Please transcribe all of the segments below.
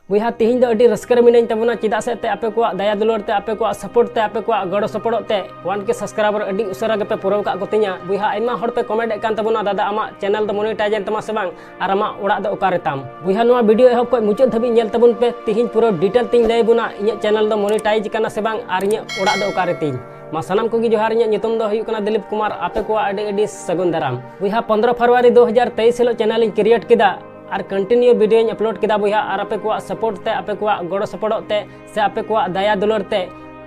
बुहा तीन दो अड़ी रस्कर मिनाई तबना चेदा से ते आपे को दया दुलर ते आपे को सपोर्ट ते आपे को गड़ो सपोर्ट ते 1K सब्सक्राइबर अड़ी उसरा के पे पुरव का कोतिया बुहा आइमा हर पे कमेंट एकान तबना दादा आमा चैनल द मोनेटाइज एन तमा से बांग आर आमा ओड़ा द ओकारे ताम बुहा नोआ वीडियो एहब को मुचाद धबी नेल तबन पे तीन पूरा डिटेल तिन लay बुना इnya चैनल द मोनेटाइज काना से बांग आर इnya ओड़ा द ओकारे तिन मा सनाम को जोहार इnya नितुम द हुयु कना दिलीप कुमार आपे को अड़ी अड़ी सगुन दाराम बुहा 15 फरवरी 2023 हिलो चैनल इन क्रिएट किदा और कंटिन्यू वीडियो अपलोड किया बुहा और आपे को सपोर्ट ते आपे को गड़ो सपोर्ट ते से आपे को दया दुलर ते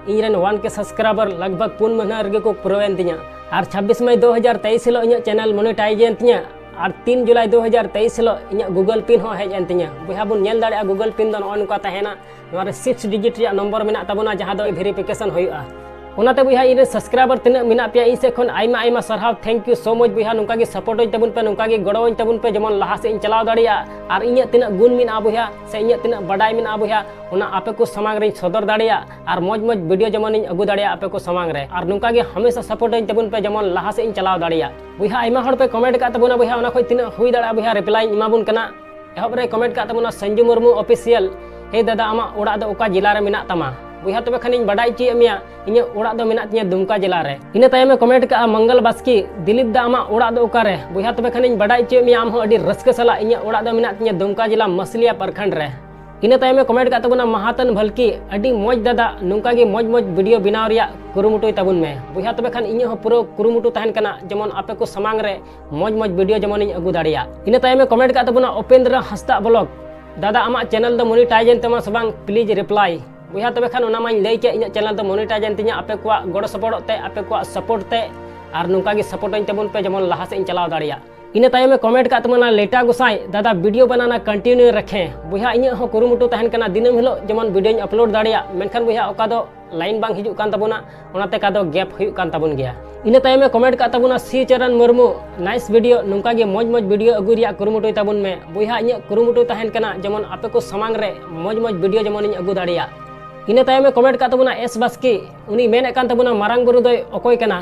इन 1K सब्सक्राइबर लगभग 4 महीना रगे को पुरवेन तिया और 26 मई 2023 हिलो इन चैनल मोनेटाइज एन तिया और 3 जुलाई 2023 हिलो इन गूगल पिन हो हेज एन तिया बुहा बुन नेल दाड़े गूगल पिन दो नोका तहेना 6 डिजिट रिया नंबर मेना तबना जहां दो वेरिफिकेशन होयुआ उनाते बुहा इन सब्सक्राइबर तीना मिना पे इन से खन आइमा आइमा सरहाव थैंक यू सो मच बुहा नुका गे सपोर्ट तबन पे नुका गे गड़ो तबन पे जमन लहा से इन चलाव दाड़िया और इन तीना गुण मिना बुहा से इन तीना बडाई मिना बुहा उना आपे को समांग रे सदर दाड़िया और मौज मौज वीडियो जमन इन अगु दाड़िया आपे को समांग रे और नुका गे हमेशा सपोर्ट तबन पे जमन लहा से इन चलाव दाड़िया बुहा आइमा हर पे कमेंट का तबना बुहा उना खय तीना हुई दाड़ा बुहा रिप्लाई इमाबुन कना एहब रे कमेंट का तबना संजू मुर्मू ऑफिशियल हे दादा आमा ओड़ा द ओका जिला रे मिना तमा बुहा तबे खानी बडाई ची मिया इन ओड़ा दो मिना तिया दुमका जिला रे इन तायमे कमेंट का मंगल बास्की दिलीप दा आमा ओड़ा दो ओकारे बुहा तबे खानी बडाई ची मिया आम हो अडी रस्क सला इन ओड़ा दो मिना तिया दुमका जिला मसलिया प्रखंड रे इन तायमे कमेंट का तबना महातन भलकी अडी मौज दादा नुका गे मौज मौज वीडियो बनाव रिया कुरुमुटुय तबन में बुहा तबे खान इन हो पूरा कुरुमुटु तहन कना जमन आपे को समांग रे मौज मौज वीडियो जमन इन अगु दाड़िया इन तायमे कमेंट का तबना उपेंद्र हंसदा ब्लॉग दादा आमा चैनल द मोनेटाइज एन तमा सबंग प्लीज रिप्लाई बुहा तबे खान ओना माइन लay के इन चैनल द मोनेटाइज एन तिया आपे को गड़ो सपोर्ट ते आपे को सपोर्ट ते और नुका गे सपोर्ट इन तबन पे जमन लहा से इन चलाव दाड़िया इन तायमे कमेंट का तमना लेटा गुसाई दादा वीडियो बनाना कंटिन्यू रखें बुहा इन हो कुरुमुटु तहन कना दिनम हिलो जमन वीडियो इन अपलोड दाड़िया मेनखान बुहा ओका दो लाइन बांग हिजु कान तबना ओनाते का दो गैप हुयु कान तबन गया इन तायमे कमेंट का तबना सी चरण मुर्मू नाइस वीडियो नुका गे मौज मौज वीडियो अगु रिया कुरुमुटु तबन में बुहा इन कुरुमुटु तहन कना जमन आपे को समांग रे मौज मौज वीडियो जमन इन अगु दाड़िया इन तायमे कमेंट का तबना एस बास्की उनी मेन कान तबना मारांग बुरु दय अकोय कना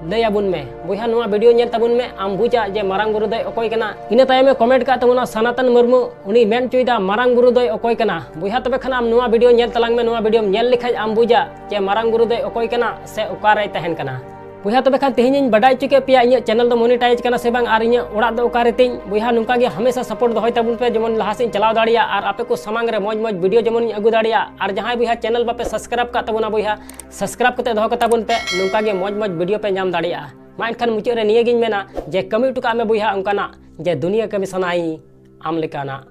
लयाबुन में बुहा नुआ वीडियो नेल तबुन में आम बुझा जे मारांग बुरु दय अकोय कना इन तायमे कमेंट का तबना सनातन मुर्मू उनी मेन चुइदा मारांग बुरु दय अकोय कना बुहा तबे खान आम नुआ वीडियो नेल तलांग में नुआ वीडियो नेल लिखाय आम बुझा जे मारांग बुरु दय अकोय कना से ओकारे तहन कना बुहा तबे खान तेहिन बडाई चुके पिया इन चैनल द मोनेटाइज कना से बांग आर इन ओड़ा द ओकारे तिन बुहा नुका गे हमेशा सपोर्ट दहय तबुन पे जमन लहा से चलाव दाड़िया और आपे को समांग रे मौज मौज वीडियो जमन अगु दाड़िया और जहां बुहा चैनल बापे सब्सक्राइब का तबुना बुहा सब्सक्राइब कते दह कता बुन पे नुका गे मौज मौज वीडियो पे नाम दाड़िया मा एनखान मुचाद रे निये गिन मेना जे कमी टुका में बुहा उनकाना जे दुनिया कमी सनाई आम लेकाना।